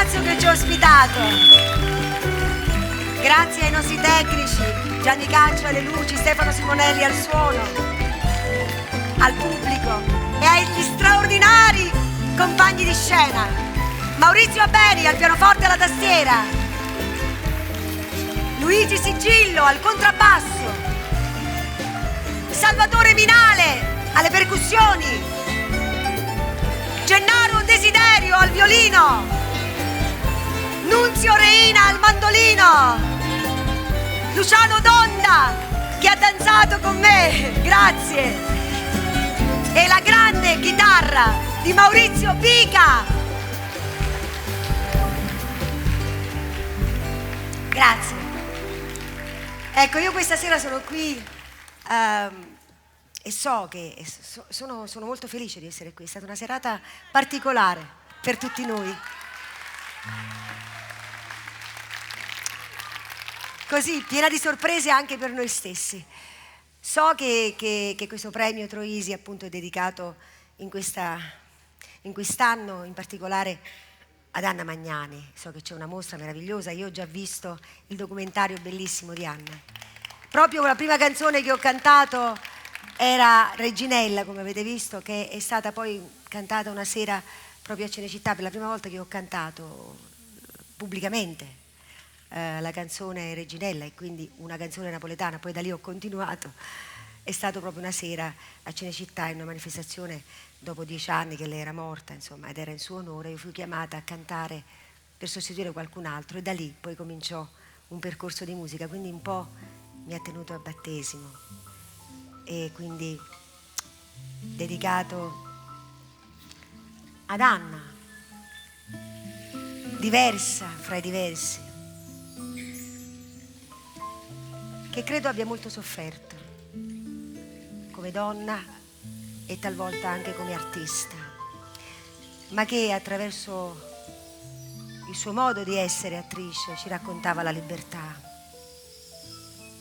ringrazio che ci ha ospitato. Grazie ai nostri tecnici, Gianni Caccio alle luci, Stefano Simonelli al suono, al pubblico e agli straordinari compagni di scena. Maurizio Abeni al pianoforte e alla tastiera, Luigi Sigillo al contrabbasso, Salvatore Minale alle percussioni, Gennaro Desiderio al violino, Nunzio Reina al mandolino, Luciano Donda che ha danzato con me, grazie, e la grande chitarra di Maurizio Pica. Grazie. Ecco, io questa sera sono qui e so che sono molto felice di essere qui. È stata una serata particolare per tutti noi. Così, piena di sorprese anche per noi stessi. So che questo premio Troisi appunto è dedicato in quest'anno in particolare ad Anna Magnani. So che c'è una mostra meravigliosa, io ho già visto il documentario bellissimo di Anna. Proprio la prima canzone che ho cantato era Reginella, come avete visto, che è stata poi cantata una sera proprio a Cinecittà, per la prima volta che ho cantato pubblicamente la canzone Reginella, e quindi una canzone napoletana. Poi da lì ho continuato. È stato proprio una sera a Cinecittà in una manifestazione dopo 10 anni che lei era morta, insomma, ed era in suo onore. Io fui chiamata a cantare per sostituire qualcun altro e da lì poi cominciò un percorso di musica, quindi un po' mi ha tenuto a battesimo e quindi dedicato ad Anna, diversa fra i diversi, che credo abbia molto sofferto come donna e talvolta anche come artista, ma che attraverso il suo modo di essere attrice ci raccontava la libertà.